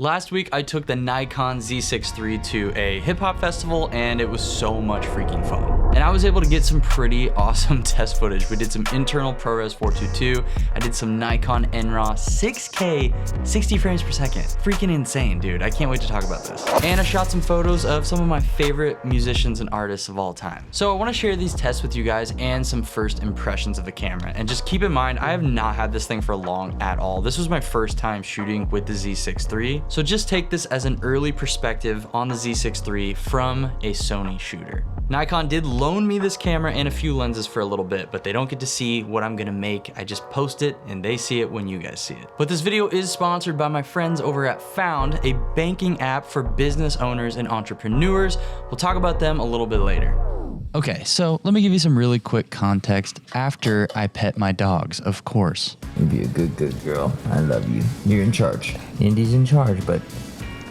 Last week, I took the Nikon Z6III to a hip hop festival and it was so much freaking fun. And I was able to get some pretty awesome test footage. We did some internal ProRes 422. I did some Nikon NRAW 6K, 60 frames per second. Freaking insane, dude. I can't wait to talk about this. And I shot some photos of some of my favorite musicians and artists of all time. So I want to share these tests with you guys and some first impressions of the camera. And just keep in mind, I have not had this thing for long at all. This was my first time shooting with the Z6III. So just take this as an early perspective on the Z6III from a Sony shooter. Nikon did loan me this camera and a few lenses for a little bit, but they don't get to see what I'm gonna make. I just post it and they see it when you guys see it. But this video is sponsored by my friends over at Found, a banking app for business owners and entrepreneurs. We'll talk about them a little bit later. Okay, so let me give you some really quick context after I pet my dogs, of course. You be a good girl. I love you. You're in charge. Indy's in charge, but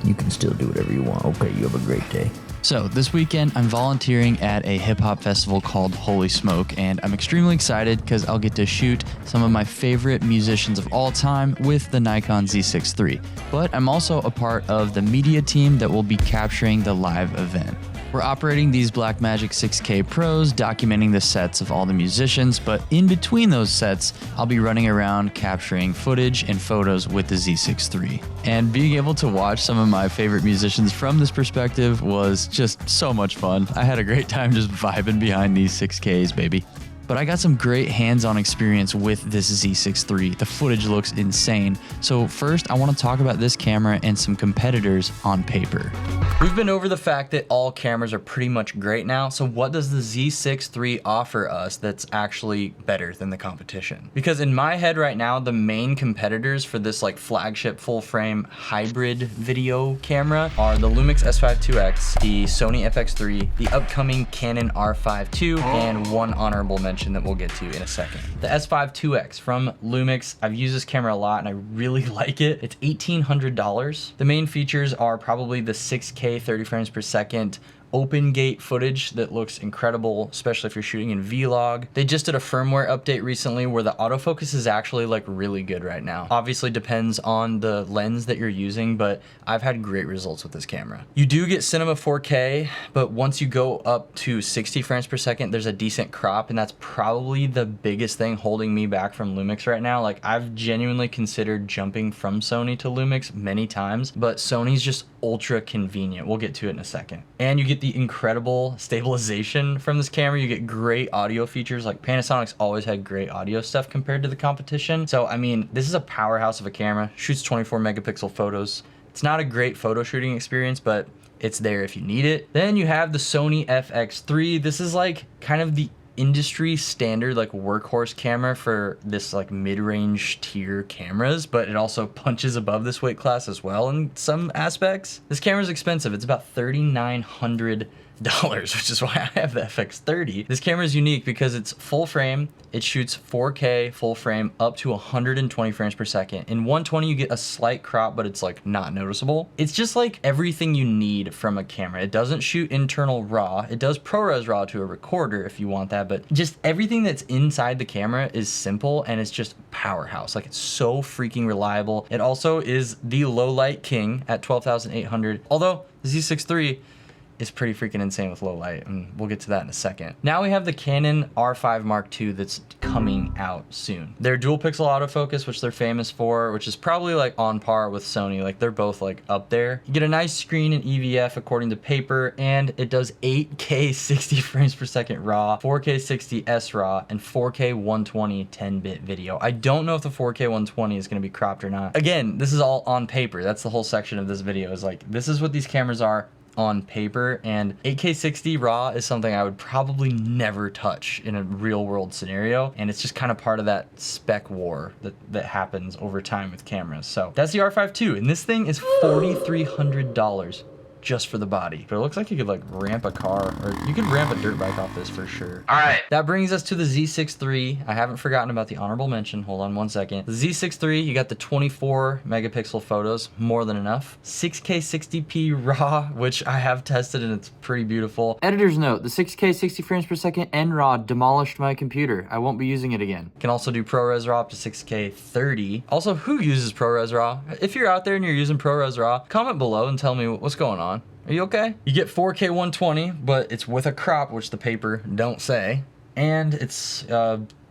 you can still do whatever you want. Okay, you have a great day. So this weekend, I'm volunteering at a hip hop festival called Holy Smoke, and I'm extremely excited because I'll get to shoot some of my favorite musicians of all time with the Nikon Z6III. But I'm also a part of the media team that will be capturing the live event. We're operating these Blackmagic 6K Pros, documenting the sets of all the musicians, but in between those sets, I'll be running around capturing footage and photos with the Z6III. And being able to watch some of my favorite musicians from this perspective was just so much fun. I had a great time just vibing behind these 6Ks, baby. But I got some great hands-on experience with this Z6III. The footage looks insane. So first, I want to talk about this camera and some competitors on paper. We've been over the fact that all cameras are pretty much great now. So what does the Z6III offer us that's actually better than the competition? Because in my head right now, the main competitors for this like flagship full-frame hybrid video camera are the Lumix S5 IIX, the Sony FX3, the upcoming Canon R5 II, and one honorable mention that we'll get to in a second. The S5 IIX from Lumix. I've used this camera a lot and I really like it. It's $1,800. The main features are probably the 6K 30 frames per second open gate footage that looks incredible, especially if you're shooting in vlog. They just did a firmware update recently where the autofocus is actually like really good right now. Obviously depends on the lens that you're using, but I've had great results with this camera. You do get cinema 4K, but once you go up to 60 frames per second, there's a decent crop, and that's probably the biggest thing holding me back from Lumix right now. Like, I've genuinely considered jumping from Sony to Lumix many times, but Sony's just ultra convenient. We'll get to it in a second. And you get the incredible stabilization from this camera. You get great audio features. Like, Panasonic's always had great audio stuff compared to the competition. So, I mean, this is a powerhouse of a camera. Shoots 24 megapixel photos. It's not a great photo shooting experience, but it's there if you need it. Then you have the Sony FX3. This is like kind of the industry standard like workhorse camera for this like mid-range tier cameras, but it also punches above this weight class as well in some aspects. This camera is expensive. It's about $3,900, which is why I have the FX30. This camera is unique because it's full frame. It shoots 4K full frame up to 120 frames per second. In 120, you get a slight crop, but it's like not noticeable. It's just like everything you need from a camera. It doesn't shoot internal RAW. It does ProRes RAW to a recorder if you want that, but just everything that's inside the camera is simple and it's just powerhouse. Like, it's so freaking reliable. It also is the low light king at 12,800. Although the Z6III is pretty freaking insane with low light, and we'll get to that in a second. Now we have the Canon R5 Mark II that's coming out soon. Their dual pixel autofocus, which they're famous for, which is probably like on par with Sony. Like, they're both like up there. You get a nice screen in EVF according to paper, and it does 8K 60 frames per second RAW, 4K 60 SRAW, and 4K 120 10-bit video. I don't know if the 4K 120 is gonna be cropped or not. Again, this is all on paper. That's the whole section of this video, is like, this is what these cameras are on paper, and 8K 60 RAW is something I would probably never touch in a real world scenario, and it's just kind of part of that spec war that happens over time with cameras. So that's the R5 II, and this thing is $4,300. just for the body. But it looks like you could like ramp a car, or you could ramp a dirt bike off this for sure. All right, that brings us to the Z6III. I haven't forgotten about the honorable mention. Hold on one second. The Z6III, you got the 24 megapixel photos, more than enough. 6K 60p RAW, which I have tested and it's pretty beautiful. Editor's note, the 6K 60 frames per second NRAW demolished my computer. I won't be using it again. Can also do ProRes RAW up to 6K 30. Also, who uses ProRes RAW? If you're out there and you're using ProRes RAW, comment below and tell me what's going on. Are you okay? You get 4K 120, but it's with a crop, which the paper don't say. And it's,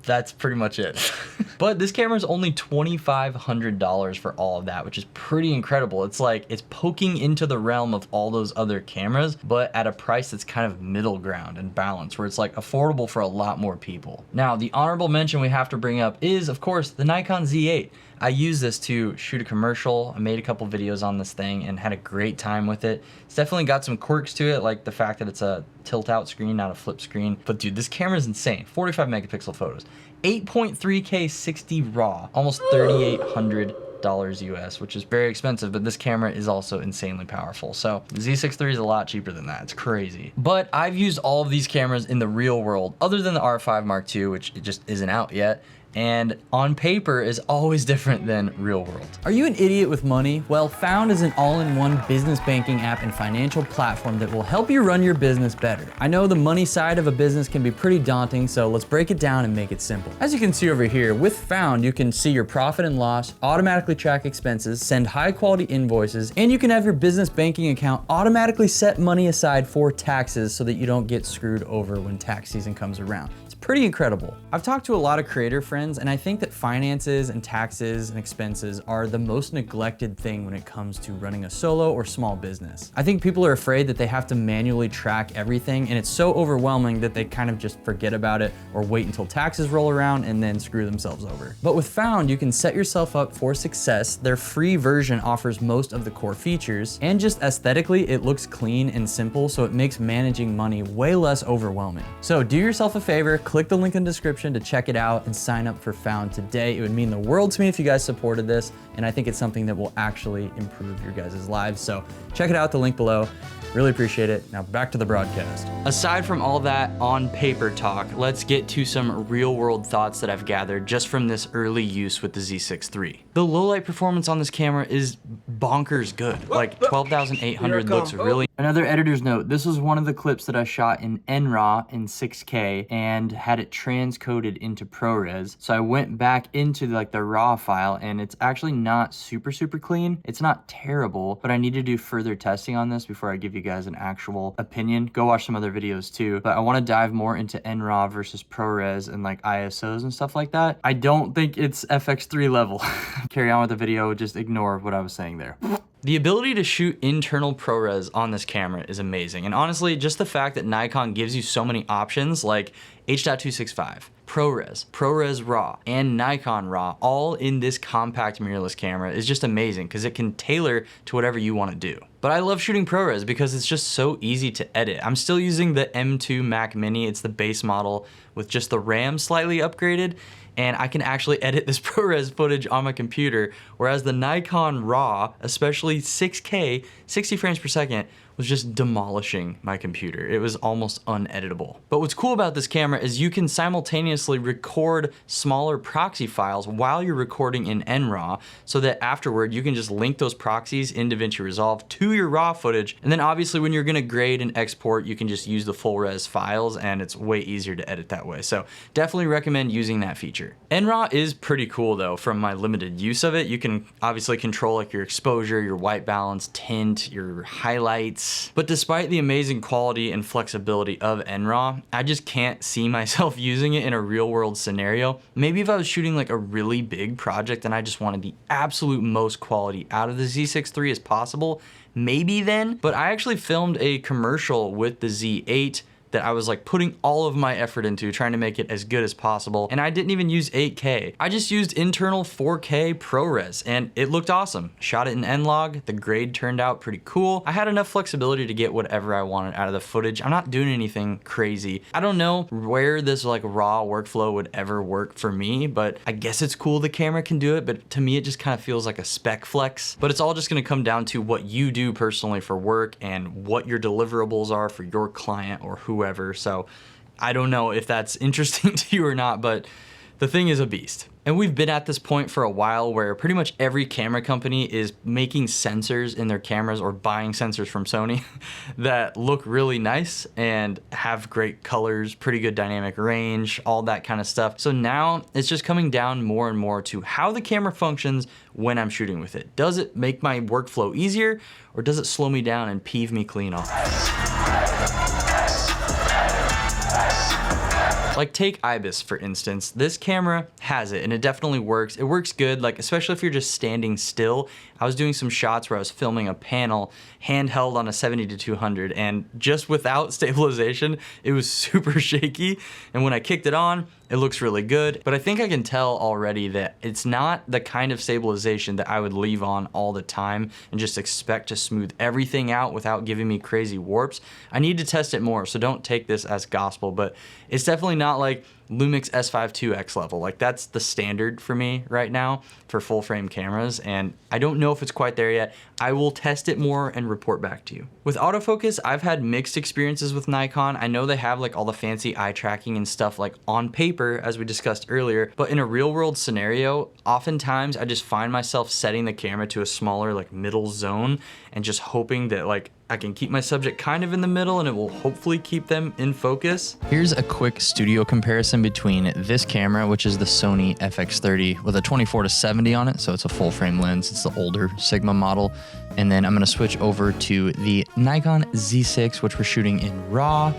that's pretty much it. But this camera is only $2,500 for all of that, which is pretty incredible. It's like, it's poking into the realm of all those other cameras, but at a price that's kind of middle ground and balanced, where it's like affordable for a lot more people. Now, the honorable mention we have to bring up is, of course, the Nikon Z8. I used this to shoot a commercial. I made a couple videos on this thing and had a great time with it. It's definitely got some quirks to it, like the fact that it's a tilt out screen, not a flip screen. But dude, this camera is insane. 45 megapixel photos, 8.3K 60 RAW, almost $3,800 US, which is very expensive, but this camera is also insanely powerful. So the Z6III is a lot cheaper than that. It's crazy. But I've used all of these cameras in the real world, other than the R5 Mark II, which it just isn't out yet. And on paper is always different than real world. Are you an idiot with money? Well, Found is an all-in-one business banking app and financial platform that will help you run your business better. I know the money side of a business can be pretty daunting, so let's break it down and make it simple. As you can see over here, with Found, you can see your profit and loss, automatically track expenses, send high-quality invoices, and you can have your business banking account automatically set money aside for taxes so that you don't get screwed over when tax season comes around. Pretty incredible. I've talked to a lot of creator friends, and I think that finances and taxes and expenses are the most neglected thing when it comes to running a solo or small business. I think people are afraid that they have to manually track everything, and it's so overwhelming that they kind of just forget about it or wait until taxes roll around and then screw themselves over. But with Found, you can set yourself up for success. Their free version offers most of the core features, and just aesthetically, it looks clean and simple, so it makes managing money way less overwhelming. So do yourself a favor, click the link in the description to check it out and sign up for Found today. It would mean the world to me if you guys supported this, and I think it's something that will actually improve your guys' lives. So check it out, the link below. Really appreciate it. Now back to the broadcast. Aside from all that on paper talk, let's get to some real world thoughts that I've gathered just from this early use with the Z6III. The low light performance on this camera is bonkers good. Like 12,800 looks really. Another editor's note, this was one of the clips that I shot in NRAW in 6K and had it transcoded into ProRes. So I went back into like the RAW file, and it's actually not super clean. It's not terrible, but I need to do further testing on this before I give you guys an actual opinion. Go watch some other videos too, but I want to dive more into NRAW versus ProRes and like ISOs and stuff like that. I don't think it's FX3 level. Carry on with the video, just ignore what I was saying there. The ability to shoot internal ProRes on this camera is amazing. And honestly, just the fact that Nikon gives you so many options like H.265, ProRes, ProRes RAW, and Nikon RAW all in this compact mirrorless camera is just amazing because it can tailor to whatever you want to do. But I love shooting ProRes because it's just so easy to edit. I'm still using the M2 Mac Mini. It's the base model with just the RAM slightly upgraded, and I can actually edit this ProRes footage on my computer, whereas the Nikon RAW, especially 6K, 60 frames per second, was just demolishing my computer. It was almost uneditable. But what's cool about this camera is you can simultaneously record smaller proxy files while you're recording in NRAW, so that afterward you can just link those proxies in DaVinci Resolve to your RAW footage. And then obviously when you're gonna grade and export, you can just use the full res files, and it's way easier to edit that way. So definitely recommend using that feature. NRAW is pretty cool though. From my limited use of it, you can obviously control like your exposure, your white balance, tint, your highlights. But despite the amazing quality and flexibility of NRAW, I just can't see myself using it in a real world scenario. Maybe if I was shooting like a really big project and I just wanted the absolute most quality out of the Z6III as possible, maybe then. But I actually filmed a commercial with the Z8 that I was like putting all of my effort into trying to make it as good as possible. And I didn't even use 8K. I just used internal 4K ProRes and it looked awesome. Shot it in N-Log, the grade turned out pretty cool. I had enough flexibility to get whatever I wanted out of the footage. I'm not doing anything crazy. I don't know where this like raw workflow would ever work for me, but I guess it's cool the camera can do it, but to me it just kind of feels like a spec flex. But it's all just gonna come down to what you do personally for work and what your deliverables are for your client or whoever. So I don't know if that's interesting to you or not, but the thing is a beast. And we've been at this point for a while where pretty much every camera company is making sensors in their cameras or buying sensors from Sony that look really nice and have great colors, pretty good dynamic range, all that kind of stuff. So now it's just coming down more and more to how the camera functions when I'm shooting with it. Does it make my workflow easier or does it slow me down and peeve me clean off? Like take IBIS for instance. This camera has it and it definitely works. It works good, like especially if you're just standing still. I was doing some shots where I was filming a panel handheld on a 70-200 and just without stabilization, it was super shaky. And when I kicked it on, it looks really good, but I think I can tell already that it's not the kind of stabilization that I would leave on all the time and just expect to smooth everything out without giving me crazy warps. I need to test it more, so don't take this as gospel, but it's definitely not like Lumix S5 IIX level. Like that's the standard for me right now for full frame cameras, and I don't know if it's quite there yet. I will test it more and report back to you. With autofocus, I've had mixed experiences with Nikon. I know they have like all the fancy eye tracking and stuff like on paper, as we discussed earlier, but in a real world scenario, oftentimes I just find myself setting the camera to a smaller like middle zone and just hoping that like I can keep my subject kind of in the middle and it will hopefully keep them in focus. Here's a quick studio comparison between this camera, which is the Sony FX30 with a 24-70 on it, so it's a full frame lens. It's the older Sigma model. And then I'm gonna switch over to the Nikon Z6, which we're shooting in RAW.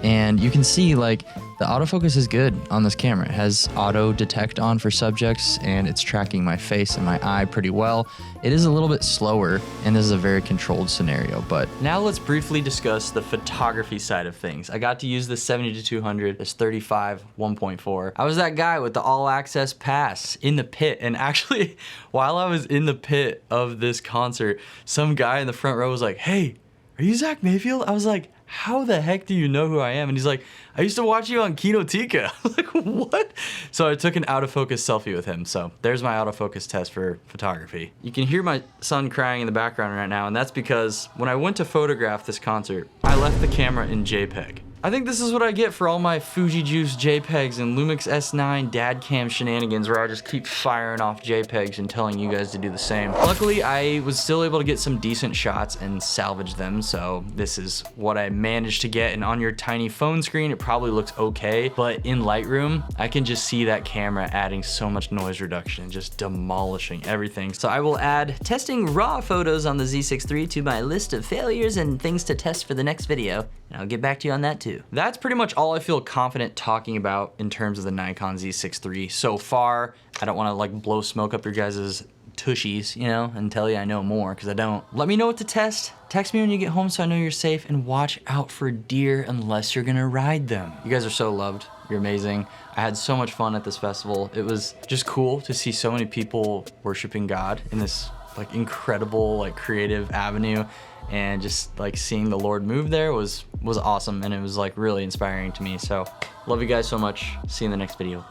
And you can see like the autofocus is good on this camera. It has auto detect on for subjects and it's tracking my face and my eye pretty well. It is a little bit slower and this is a very controlled scenario, but now let's briefly discuss the photography side of things. I got to use the 70-200, this 35 1.4. I was that guy with the all access pass in the pit, and actually while I was in the pit of this concert, some guy in the front row was like, "Hey, are you Zach Mayfield?" I was like, "How the heck do you know who I am?" And he's like, "I used to watch you on Kinotika." I was like, "What?" So I took an out of focus selfie with him. So there's my autofocus test for photography. You can hear my son crying in the background right now, and that's because when I went to photograph this concert, I left the camera in JPEG. I think this is what I get for all my Fuji Juice JPEGs and Lumix S9 dad cam shenanigans where I just keep firing off JPEGs and telling you guys to do the same. Luckily, I was still able to get some decent shots and salvage them, so this is what I managed to get. And on your tiny phone screen, it probably looks okay, but in Lightroom, I can just see that camera adding so much noise reduction and just demolishing everything. So I will add testing raw photos on the Z6III to my list of failures and things to test for the next video, and I'll get back to you on that too. That's pretty much all I feel confident talking about in terms of the Nikon Z6III so far. I don't want to like blow smoke up your guys' tushies, you know, and tell you I know more, because I don't. Let me know what to test. Text me when you get home so I know you're safe, and watch out for deer unless you're gonna ride them. You guys are so loved. You're amazing. I had so much fun at this festival. It was just cool to see so many people worshiping God in this like incredible like creative avenue, and just like seeing the Lord move there was awesome, and it was like really inspiring to me. So love you guys so much. See you in the next video.